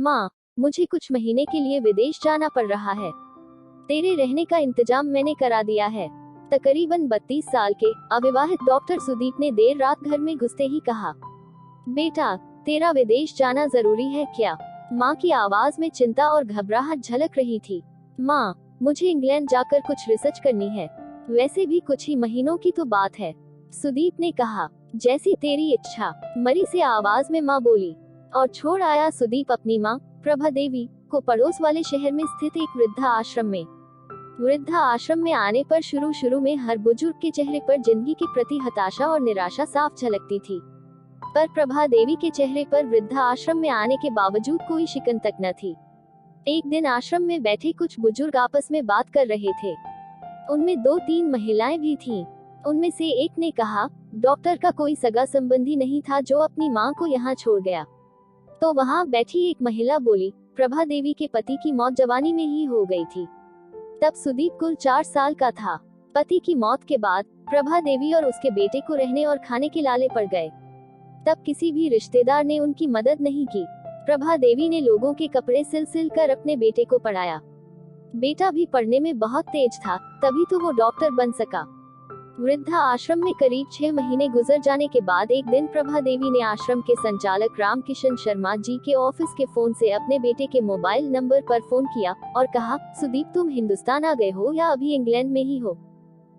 माँ, मुझे कुछ महीने के लिए विदेश जाना पड़ रहा है। तेरे रहने का इंतजाम मैंने करा दिया है। तकरीबन 32 साल के अविवाहित डॉक्टर सुदीप ने देर रात घर में घुसते ही कहा, बेटा, तेरा विदेश जाना जरूरी है क्या? माँ की आवाज में चिंता और घबराहट झलक रही थी। माँ, मुझे इंग्लैंड जाकर कुछ रिसर्च करनी है। वैसे भी कुछ ही महीनों की तो बात है, सुदीप ने कहा। जैसी तेरी इच्छा, मरी से आवाज में माँ बोली। और छोड़ आया सुदीप अपनी माँ प्रभा देवी को पड़ोस वाले शहर में स्थित एक वृद्धा आश्रम में। वृद्धा आश्रम में आने पर शुरू में हर बुजुर्ग के चेहरे पर जिंदगी के प्रति हताशा और निराशा साफ झलकती थी, पर प्रभा देवी के चेहरे पर वृद्धा आश्रम में आने के बावजूद कोई शिकन तक न थी। एक दिन आश्रम में बैठे कुछ बुजुर्ग आपस में बात कर रहे थे। उनमें 2-3 महिलाएं भी थीं। उनमें से एक ने कहा, डॉक्टर का कोई सगा संबंधी नहीं था जो अपनी माँ को यहाँ छोड़ गया। तो वहाँ बैठी एक महिला बोली, प्रभा देवी के पति की मौत जवानी में ही हो गई थी। तब सुदीप कुल 4 साल का था। पति की मौत के बाद प्रभा देवी और उसके बेटे को रहने और खाने के लाले पड़ गए। तब किसी भी रिश्तेदार ने उनकी मदद नहीं की। प्रभा देवी ने लोगों के कपड़े सिल कर अपने बेटे को पढ़ाया। बेटा भी पढ़ने में बहुत तेज था, तभी तो वो डॉक्टर बन सका। वृद्धा आश्रम में करीब 6 महीने गुजर जाने के बाद एक दिन प्रभा देवी ने आश्रम के संचालक रामकिशन शर्मा जी के ऑफिस के फोन से अपने बेटे के मोबाइल नंबर पर फोन किया और कहा, सुदीप, तुम हिंदुस्तान आ गए हो या अभी इंग्लैंड में ही हो?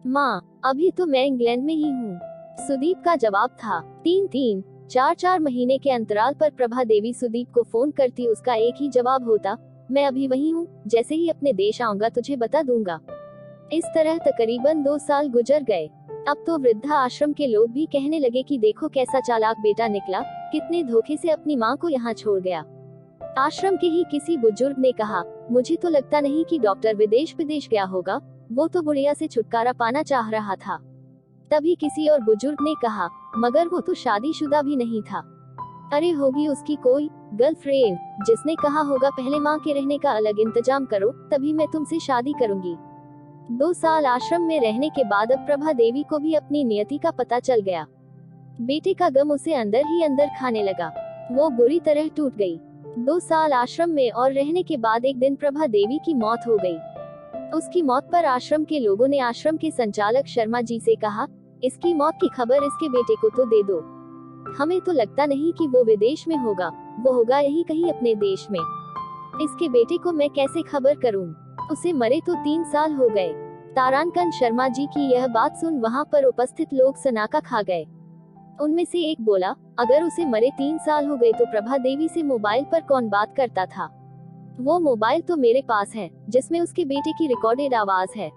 माँ, अभी तो मैं इंग्लैंड में ही हूँ, सुदीप का जवाब था। 3-3, 4-4 महीने के अंतराल पर प्रभा देवी सुदीप को फोन करती, उसका एक ही जवाब होता, मैं अभी वही हूँ, जैसे ही अपने देश आऊंगा तुझे बता दूंगा। इस तरह तकरीबन 2 साल गुजर गए। अब तो वृद्धा आश्रम के लोग भी कहने लगे कि देखो कैसा चालाक बेटा निकला, कितने धोखे से अपनी माँ को यहाँ छोड़ गया। आश्रम के ही किसी बुजुर्ग ने कहा, मुझे तो लगता नहीं कि डॉक्टर विदेश गया होगा, वो तो बुढ़िया से छुटकारा पाना चाह रहा था। तभी किसी और बुजुर्ग ने कहा, मगर वो तो शादीशुदा भी नहीं था। अरे होगी उसकी कोई गर्लफ्रेंड, जिसने कहा होगा पहले माँ के रहने का अलग इंतजाम करो, तभी मैं तुमसे शादी करूंगी। 2 साल आश्रम में रहने के बाद अब प्रभा देवी को भी अपनी नियति का पता चल गया। बेटे का गम उसे अंदर ही अंदर खाने लगा। वो बुरी तरह टूट गई। 2 साल आश्रम में और रहने के बाद एक दिन प्रभा देवी की मौत हो गई। उसकी मौत पर आश्रम के लोगों ने आश्रम के संचालक शर्मा जी से कहा, इसकी मौत की खबर इसके बेटे को तो दे दो। हमें तो लगता नहीं कि वो विदेश में होगा, वो होगा यही कहीं अपने देश में। इसके बेटे को मैं कैसे खबर करूं? उसे मरे तो 3 साल हो गए। तारांकन शर्मा जी की यह बात सुन वहां पर उपस्थित लोग सनाका खा गए। उनमें से एक बोला, अगर उसे मरे 3 साल हो गए तो प्रभा देवी से मोबाइल पर कौन बात करता था? वो मोबाइल तो मेरे पास है, जिसमें उसके बेटे की रिकॉर्डेड आवाज है।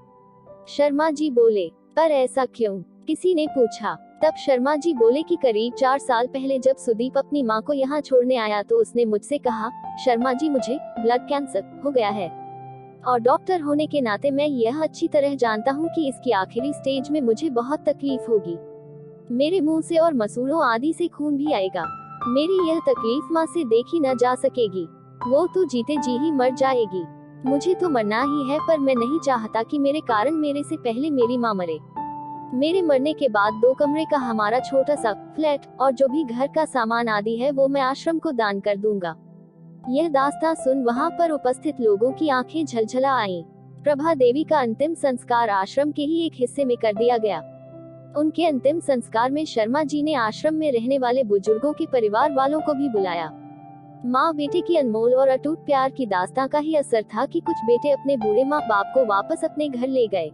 शर्मा जी बोले, पर ऐसा क्यों? किसी ने पूछा। तब शर्मा जी बोले कि करीब 4 साल पहले जब सुदीप अपनी माँ को यहाँ छोड़ने आया तो उसने मुझसे कहा, शर्मा जी, मुझे ब्लड कैंसर हो गया है और डॉक्टर होने के नाते मैं यह अच्छी तरह जानता हूँ कि इसकी आखिरी स्टेज में मुझे बहुत तकलीफ होगी। मेरे मुंह से और मसूड़ों आदि से खून भी आएगा। मेरी यह तकलीफ माँ से देखी न जा सकेगी। वो तो जीते जी ही मर जाएगी। मुझे तो मरना ही है, पर मैं नहीं चाहता कि मेरे कारण मेरे से पहले मेरी माँ मरे। मेरे मरने के बाद 2 कमरे का हमारा छोटा सा फ्लैट और जो भी घर का सामान आदि है वो मैं आश्रम को दान कर दूंगा। यह दास्तां सुन वहां पर उपस्थित लोगों की आंखें झलझला आईं। प्रभा देवी का अंतिम संस्कार आश्रम के ही एक हिस्से में कर दिया गया। उनके अंतिम संस्कार में शर्मा जी ने आश्रम में रहने वाले बुजुर्गों के परिवार वालों को भी बुलाया। माँ बेटे की अनमोल और अटूट प्यार की दास्तां का ही असर था कि कुछ बेटे अपने बूढ़े माँ बाप को वापस अपने घर ले गए।